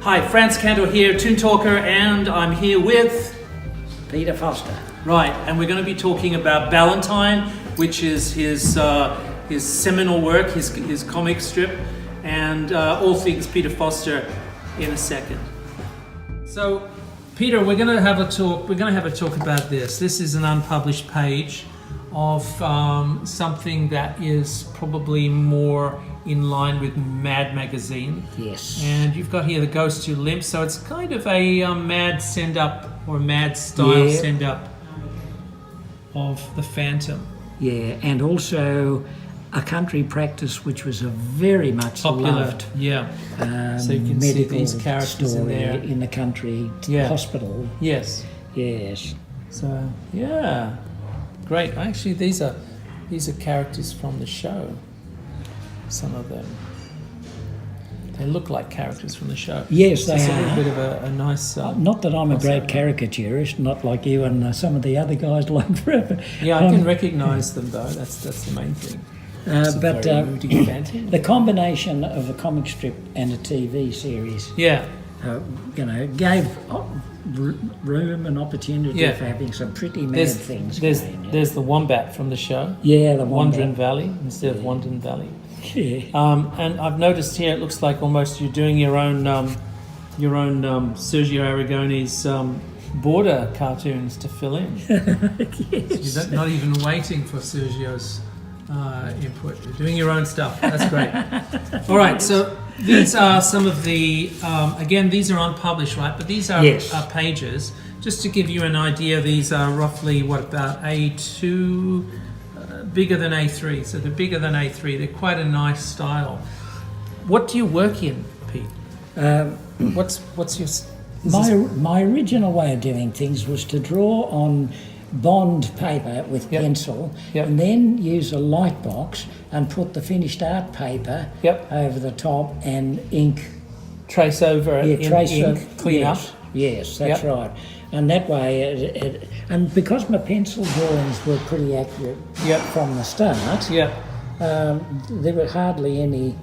Hi, Franz Cantor here, Toon Talker, and I'm here with Peter Foster. Right, and we're going to be talking about Ballantine, which is his seminal work, his comic strip, and all things Peter Foster in a second. So, Peter, we're going to have a talk. We're going to have a talk about this. This is an unpublished page of something that is probably more in line with Mad Magazine. Yes. And you've got here The Ghost Who Limps, so it's kind of a mad send-up or mad style send-up of the Phantom. Yeah, and also a country practice which was a very much Popular, loved so you can see these characters story in there. in the country hospital. Yes. Yes. So, yeah. Great. Actually, these are characters from the show. Some of them. They look like characters from the show. Yes, they it's are. a little bit of a nice... not that I'm a great caricaturist, not like you and some of the other guys like forever. Yeah, I can recognise them though. That's the main thing. But the the combination of a comic strip and a TV series, gave room and opportunity for having some pretty mad things. There's the Wombat from the show. Yeah, the Wombat. Wandering Valley instead of Wandering Valley. Yeah. And I've noticed here it looks like almost you're doing your own Sergio Aragone's border cartoons to fill in. Yes. You're not even waiting for Sergio's input. You're doing your own stuff. That's great. All right, so these are some of the again, these are unpublished, right? But these are pages. Just to give you an idea, these are roughly about A2. Bigger than A3, so they're bigger than A3. They're quite a nice style. What do you work in, Pete? What's your... My original way of doing things was to draw on bond paper with pencil and then use a light box and put the finished art paper over the top and ink. Trace over it ink, clean up. Yes, that's right. And that way, and because my pencil drawings were pretty accurate from the start, there were hardly any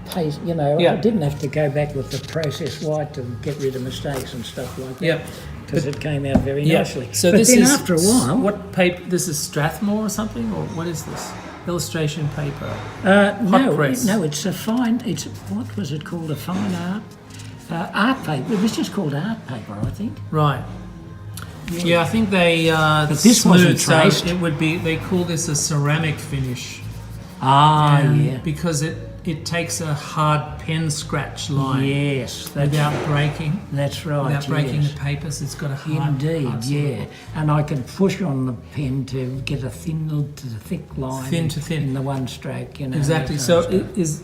pace, I didn't have to go back with the process white to get rid of mistakes and stuff like that. Because it came out very nicely. So but this then is after a while, what paper? This is Strathmore or something, or what is this? Illustration paper. No, it's a fine. It's what was it called? A fine art. Art paper. It was just called art paper, I think. Right. Yeah, I think they but this wasn't traced. So it would be. They call this a ceramic finish. Because it takes a hard pen scratch line. Yes, without breaking. That's right. Without breaking the paper, so it's got a hard. Indeed, and I can push on the pen to get a thin to thick line. Thin to thin in the one stroke. Exactly. So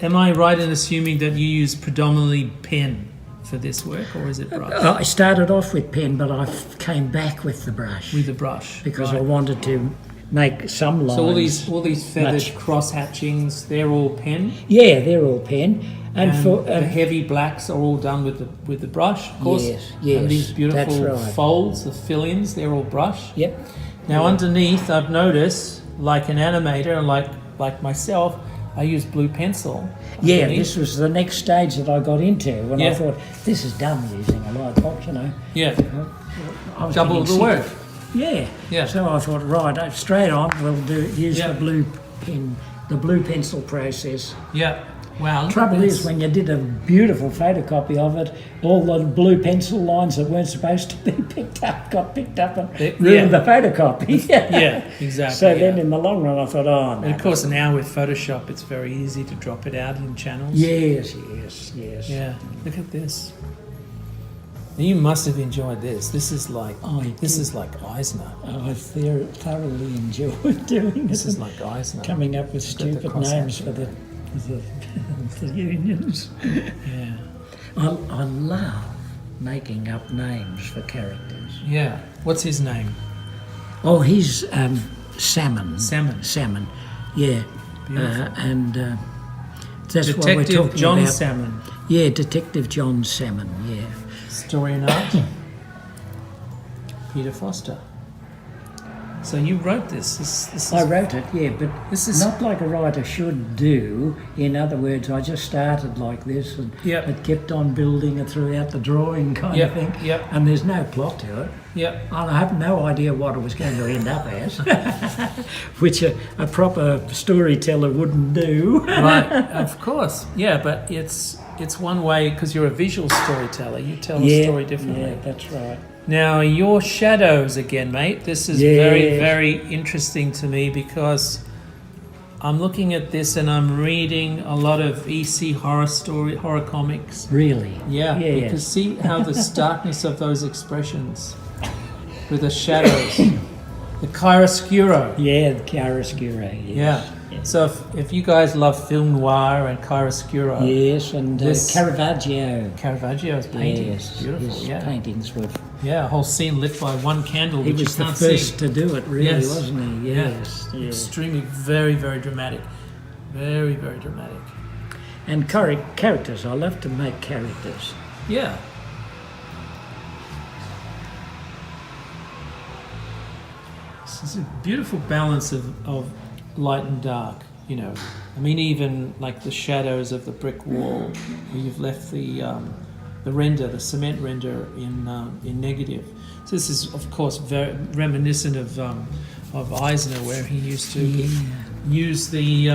am I right in assuming that you use predominantly pen for this work, or is it brush? I started off with pen, but I came back with the brush. With the brush, because I wanted to make some lines. So all these feathered cross hatchings, they're all pen. Yeah, they're all pen, and for the heavy blacks are all done with the brush, of course. Yes. And these beautiful folds, the fill-ins, they're all brush. Yep. Now underneath, I've noticed, like an animator, like myself, I use blue pencil. Yeah, this was the next stage that I got into when I thought, this is dumb using a light box, Yeah. I was double the work. Yeah. So I thought, right, straight on, we'll use the blue pencil process. Yeah. Wow. The trouble is, when you did a beautiful photocopy of it, all the blue pencil lines that weren't supposed to be picked up got picked up and ruined the photocopy. Yeah, exactly. So then in the long run I thought, no. And of course now with Photoshop it's very easy to drop it out in channels. Yes. Yeah, look at this. You must have enjoyed this. This is like Eisner. I thoroughly enjoyed doing it. This is like Eisner. Coming up with stupid names for the unions. Yeah. I love making up names for characters. Yeah. What's his name? Oh, he's Salmon. Salmon. Yeah. Beautiful. And that's Detective what we're talking John about. Salmon. Yeah, Detective John Salmon, yeah. Story and art. Peter Foster. So you wrote this. This is, I wrote it, yeah, but this is not like a writer should do. In other words, I just started like this and Yep. it kept on building it throughout the drawing kind Yep, of thing. yep. And there's no plot to it. Yep. And I have no idea what it was going to end up as, which a proper storyteller wouldn't do. Right, of course. Yeah, but it's one way because you're a visual storyteller. You tell a story differently. Yeah, that's right. Now, your shadows again, mate. This is very, very interesting to me because I'm looking at this and I'm reading a lot of EC horror comics. Really? Yeah, Yeah. because see how the starkness of those expressions with the shadows, the chiaroscuro. Yeah, the chiaroscuro. Yes. Yeah. So if you guys love film noir and chiaroscuro, Yes, and This- Caravaggio. Caravaggio's paintings, Yes, beautiful. his Yeah, paintings were. yeah, a whole scene lit by one candle, He which was you the can't first see. to do it, really, Yes. wasn't he? Yeah. Yes. yes. Extremely, very, very dramatic. Very, very dramatic. And characters. I love to make characters. Yeah. This is a beautiful balance of light and dark, you know. I mean, even like the shadows of the brick wall, where you've left the render, the cement render in negative. So this is, of course, very reminiscent of Eisner, where he used to use the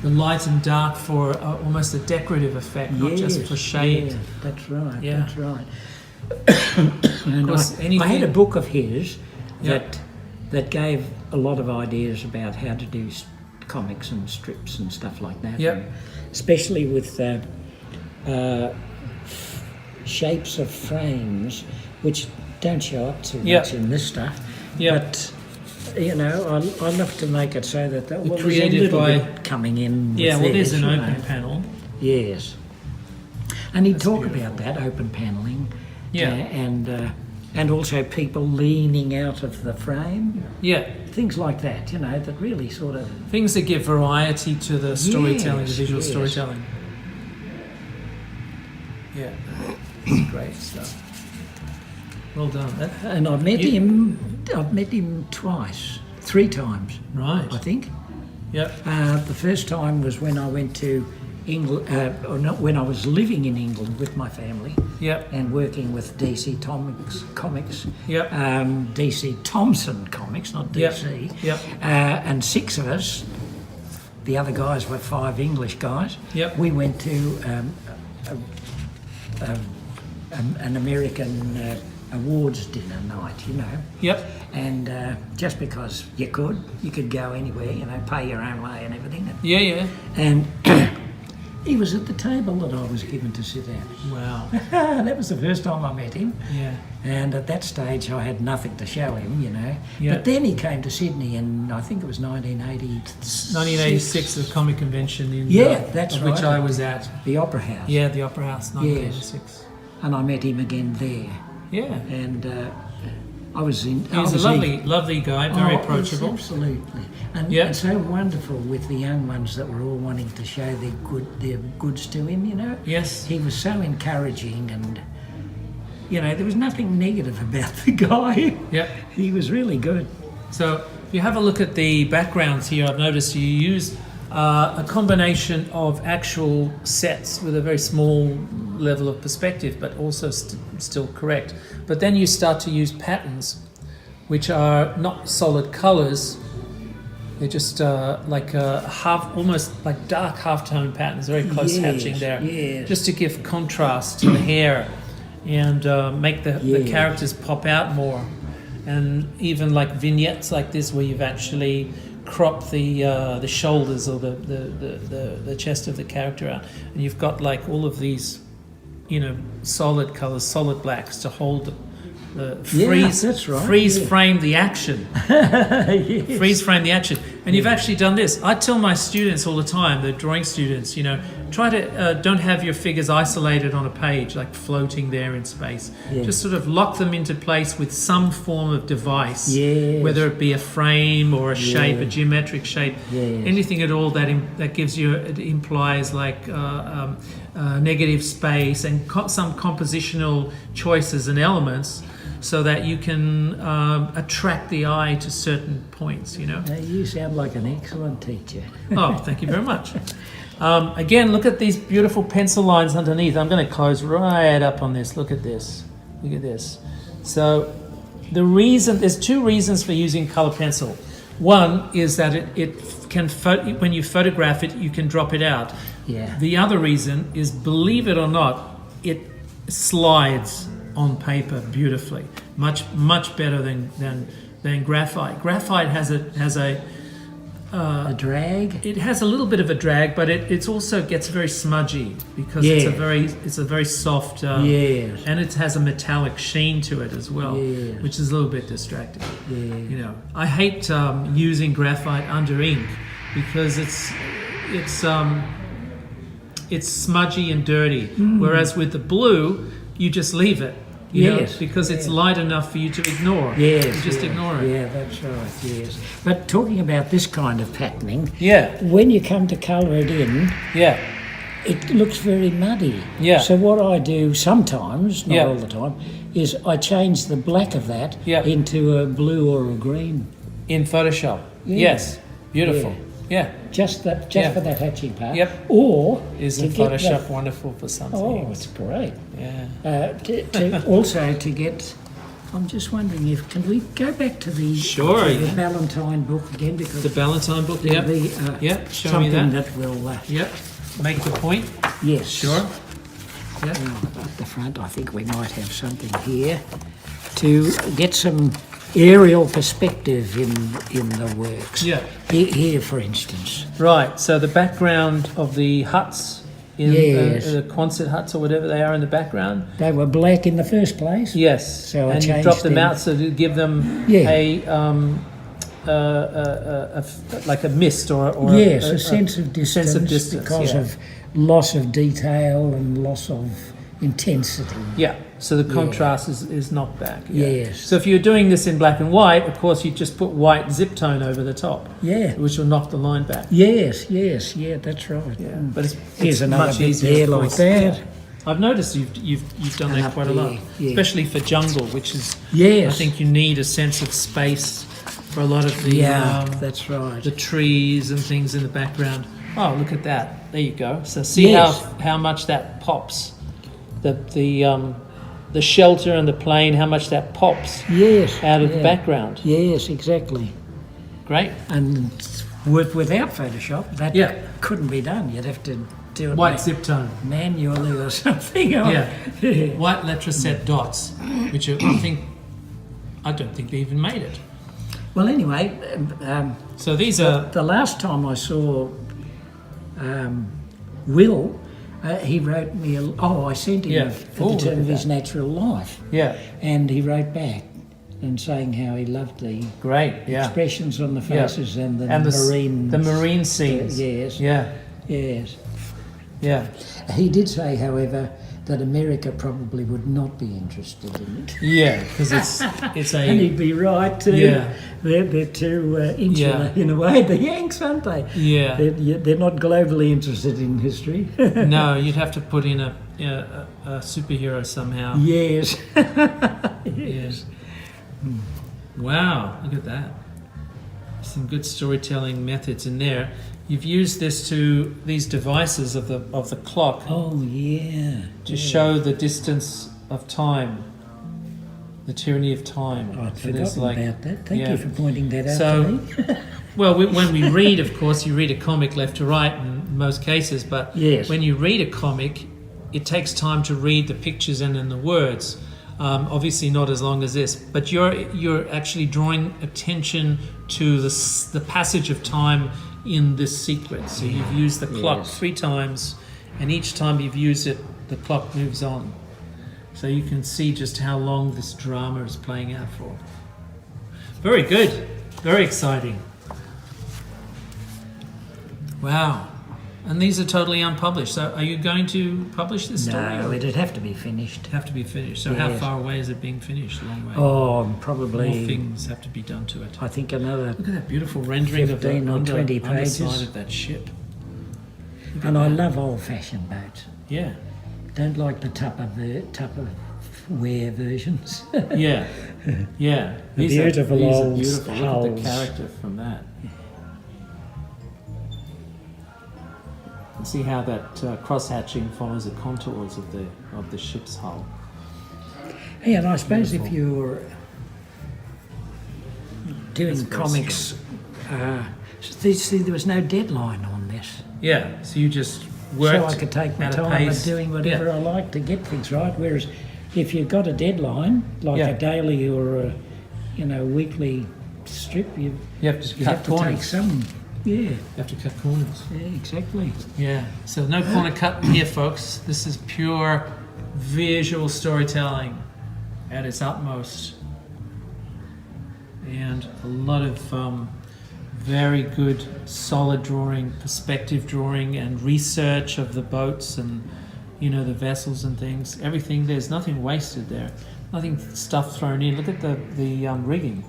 light and dark for almost a decorative effect, not just for shade. Yeah, that's right. Yeah. That's right. And course, I had a book of his Yep. that gave a lot of ideas about how to do comics and strips and stuff like that. Yep. And especially with shapes of frames, which don't show up too Yep. much in this stuff. Yep. But you know, I love to make it so that there's a created little by- bit coming in. With Yeah, well, there's theirs, an you open know. panel. Yes. And he'd talk beautiful. about that, open panelling. Yeah. And also people leaning out of the frame. Yeah, Things like that, you know, that really sort of... things that give variety to the storytelling, the Yes, visual yes. storytelling. Yeah, it's great stuff. Well done. And I've met him twice, 3 times, Right. I think. Yep. The first time was when I went to England, or not, when I was living in England with my family. Yep. And working with DC Comics. Yep. DC Thomson Comics, not DC. Yep. And 6 of us, the other guys were 5 English guys. Yep. We went to an American awards dinner night, you know. Yep. And just because you could go anywhere, you know, pay your own way and everything. Yeah, yeah. And he was at the table that I was given to sit at. Wow. That was the first time I met him. Yeah. And at that stage, I had nothing to show him, you know. Yeah. But then he came to Sydney in, I think it was 1986, the comic convention in that's which right. I was at. The Opera House. Yeah, the Opera House, 1986. And I met him again there. Yeah. And I was in... He was a lovely guy, very approachable. Absolutely. And, Yeah. and so wonderful with the young ones that were all wanting to show their goods to him, you know. Yes. He was so encouraging and, you know, there was nothing negative about the guy. Yep. He was really good. So if you have a look at the backgrounds here, I've noticed you use a combination of actual sets with a very small level of perspective, but also still correct. But then you start to use patterns, which are not solid colours. They're just like almost like dark half-tone patterns, very close hatching there, just to give contrast to the hair and make the characters pop out more. And even like vignettes like this, where you've actually cropped the shoulders or the chest of the character out, and you've got like all of these, you know, solid colours, solid blacks to hold the freeze frame the action. Yes. Freeze frame the action. And you've actually done this. I tell my students all the time, the drawing students, you know, try to don't have your figures isolated on a page, like floating there in space. Yeah. Just sort of lock them into place with some form of device, Yes. whether it be a frame or a shape, a geometric shape, anything at all that gives you, it implies like negative space and some compositional choices and elements, so that you can attract the eye to certain points, you know. You sound like an excellent teacher. Oh, thank you very much. Again, look at these beautiful pencil lines underneath. I'm going to close right up on this. Look at this. Look at this. So there's two reasons for using color pencil. One is that it can, when you photograph it, you can drop it out. Yeah. The other reason is, believe it or not, it slides on paper beautifully, much better than graphite. Graphite has a drag. It has a little bit of a drag, but it also gets very smudgy because it's a very soft and it has a metallic sheen to it as well, which is a little bit distracting. You know, I hate using graphite under ink because it's smudgy and dirty, whereas with the blue you just leave it. You know, because it's light enough for you to ignore. You just ignore it. Yeah, that's right, yes. But talking about this kind of patterning, when you come to colour it in, it looks very muddy. So what I do sometimes, not all the time, is I change the black of that into a blue or a green. In Photoshop? Yes. Beautiful. Just for that hatching part. Or isn't Photoshop wonderful for something? Oh, it's great. Also to get, I'm just wondering if can we go back to the Ballantine book again, because the Ballantine book. Show me that. That will. Make the point. Yes. Sure. At the front, I think we might have something here to get some aerial perspective in the works. Here, for instance. Right. So the background of the huts in the Quonset huts or whatever they are in the background. They were black in the first place. Yes. So and you drop them out so to give them like a mist or a sense of distance, because of loss of detail and loss of intensity. So the contrast is knocked back. Yes. So if you're doing this in black and white, of course you just put white zip tone over the top. Which will knock the line back. Yes, that's right. But it's much easier like that. I've noticed you've done that quite a lot, especially for jungle, which is I think you need a sense of space for a lot of the that's right. The trees and things in the background. Oh, look at that! There you go. So see how much that pops. The shelter and the plane, how much that pops out of the background. Yes, exactly. Great. And without Photoshop, that couldn't be done. You'd have to do it white zip tone manually or something. White letraset dots, which I don't think they even made it. Well, anyway, so these are the last time I saw Will. He wrote me. I sent him for the term of his natural life. And he wrote back and saying how he loved the expressions on the faces and the marine scenes. Yes. He did say, however, that America probably would not be interested in it. Because it's a. And he'd be right too. They're too insular in a way. The Yanks, aren't they? They're not globally interested in history. No, you'd have to put in a superhero somehow. Yes. Yes. Wow! Look at that. Some good storytelling methods in there. You've used these devices of the clock. To show the distance of time, the tyranny of time. I'd forgotten about that. Thank you for pointing that out to me. Well, when we read, of course, you read a comic left to right in most cases, but when you read a comic, it takes time to read the pictures and then the words. Obviously not as long as this, but you're actually drawing attention to the passage of time in this sequence. So you've used the clock 3 times, and each time you've used it, the clock moves on. So you can see just how long this drama is playing out for. Very good. Very exciting. Wow. And these are totally unpublished. So are you going to publish this story? No, it'd have to be finished. Have to be finished. So how far away is it being finished? A long way. Oh, probably. More things have to be done to it. I think another. Look at that beautiful rendering 15 of the or 20 pages. underside of that ship. And I love old-fashioned boats. Yeah. Don't like the Tupper ware versions. Yeah, yeah. Beautiful old beautiful. Look at hulls. the character from that. And see how that cross-hatching follows the contours of the ship's hull. Yeah, and I suppose Beautiful. if you're doing That's very comics, see, there was no deadline on this. Yeah, so you just worked So I could take my at a time and pace. doing whatever I like to get things right. Whereas if you've got a deadline, like Yeah. a daily or a weekly strip, you You have to cut have to take corners. some. Yeah, You have to cut corners. yeah, exactly. Yeah, so no corner cut here, folks. This is pure visual storytelling at its utmost. And a lot of very good, solid drawing, perspective drawing, and research of the boats and, the vessels and things. Everything, there's nothing wasted there. Nothing stuff thrown in. Look at the rigging.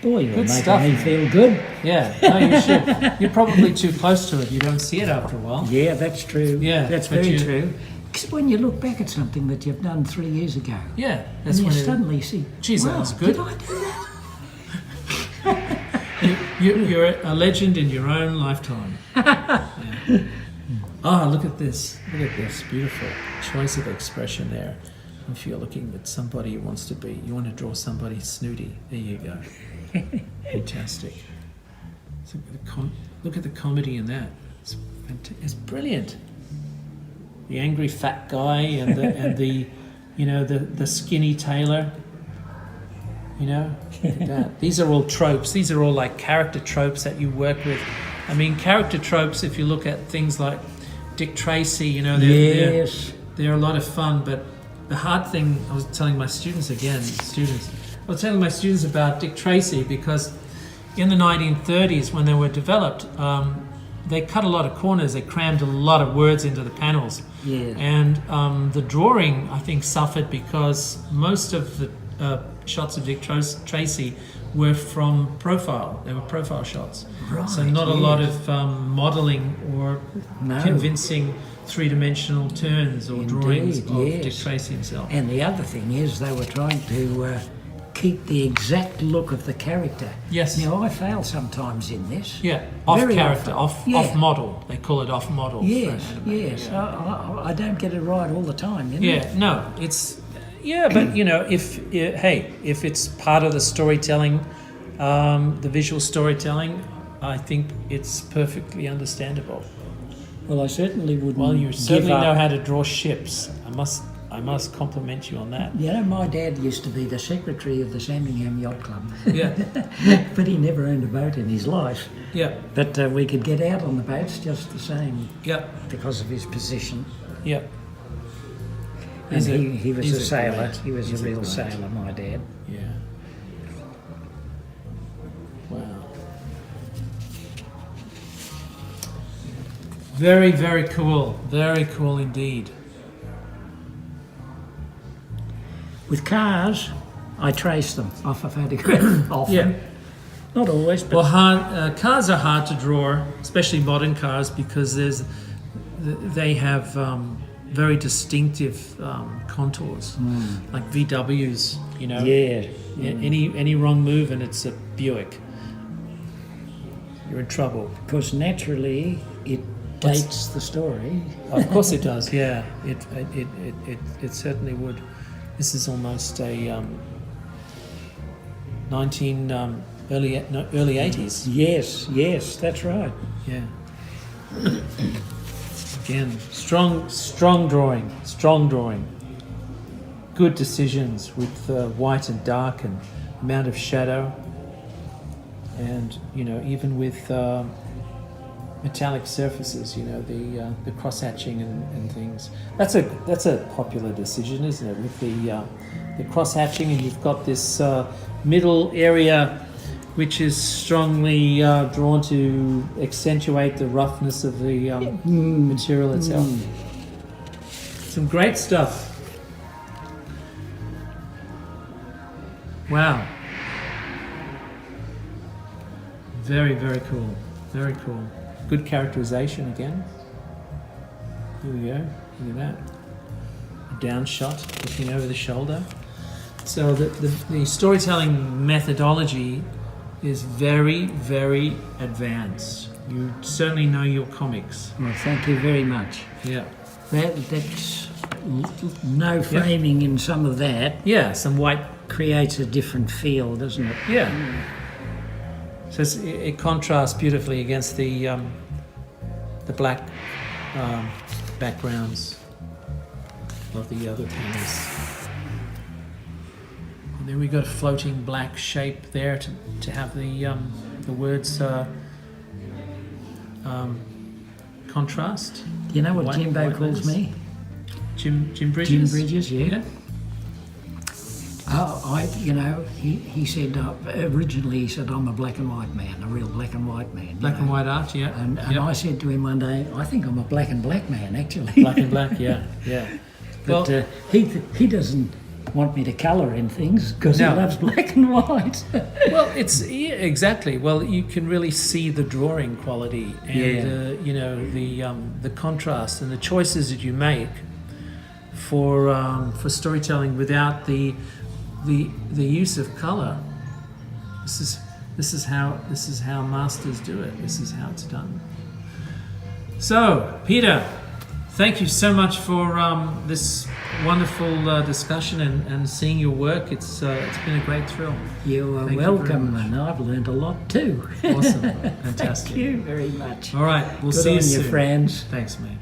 Boy, you're Good making stuff. me feel good. Yeah, no, you should. You're probably too close to it. You don't see it after a while. Yeah, that's true. Yeah, that's but very you- true. Because when you look back at something that you've done 3 years ago, Yeah, that's and you when suddenly see, Geez, that wow, was good. did I do that? you're a legend in your own lifetime. Yeah. Oh, look at this. Look at this. Beautiful choice of expression there. If you're looking at somebody who wants to be, you want to draw somebody snooty. There you go. Fantastic. So look at the comedy in that. It's brilliant. The angry fat guy and the the skinny tailor. Look at that. These are all tropes. These are all like character tropes that you work with. I mean, character tropes, if you look at things like Dick Tracy, Yes. they're a lot of fun, but the hard thing, I was telling my students about Dick Tracy because in the 1930s when they were developed, they cut a lot of corners, they crammed a lot of words into the panels. Yeah. And the drawing, I think, suffered because most of the shots of Dick Tracy were from profile. They were profile shots. Right, so not a lot yes. of modelling or No. convincing three-dimensional turns or drawings Indeed, of yes. Dick Tracy himself. And the other thing is they were trying to keep the exact look of the character. Yes. Now, I fail sometimes in this. Yeah, off Very character, often. off model. They call it off model. for Yes, anime, yes. Yeah. I don't get it right all the time, you know? Yeah, no, it's but if it's part of the storytelling, the visual storytelling, I think it's perfectly understandable. Well, I certainly wouldn't Well, you certainly give up. know how to draw ships. I must compliment you on that. You know, my dad used to be the secretary of the Sandringham Yacht Club, Yeah, but he never owned a boat in his life. yeah, But we could get out on the boats just the same yeah, because of his position. yeah. And He's a- he was he's a sailor. great- He was he's a real great- sailor, my dad. Yeah. Wow. Very, very cool. Very cool indeed. With cars, I trace them off a photograph often. Yeah. Not always, but Well, cars are hard to draw, especially modern cars, because they have very distinctive contours, like VWs. yeah. Any wrong move and it's a Buick. You're in trouble. Because naturally it dates the story. Of course it does. Yeah, it certainly would. This is almost a 19 early 80s. Yes, that's right. Yeah. Again, strong drawing. Good decisions with white and dark and amount of shadow, and even with metallic surfaces. The cross hatching and things. That's a popular decision, isn't it? With the cross hatching, and you've got this middle area which is strongly drawn to accentuate the roughness of the material itself. Some great stuff. Wow. Very, very cool. Very cool. Good characterization again. Here we go. Look at that. down shot, looking over the shoulder. So the storytelling methodology is very, very advanced. You certainly know your comics. Well, thank you very much. Yeah. That's no framing in some of that. Yeah, some white. Creates a different feel, doesn't it? Yeah. So it contrasts beautifully against the black backgrounds of the other panels. And then we got a floating black shape there to have the words contrast. You know what Jimbo calls me? Jim Bridges? Jim Bridges, yeah. He said, originally he said, I'm a black and white man, a real black and white man. Black and white art, yeah. And I said to him one day, I think I'm a black and black man, actually. Black and black, yeah. But he doesn't want me to colour in things because he loves black and white. Well, exactly. Well, you can really see the drawing quality and the contrast and the choices that you make for storytelling without the use of colour. This is how masters do it. This is how it's done. So, Peter, thank you so much for this wonderful discussion and seeing your work. It's been a great thrill. You are welcome, and I've learned a lot too. Awesome, fantastic. Thank you very much. All right, we'll Good see you on soon. Your friends. Thanks, mate.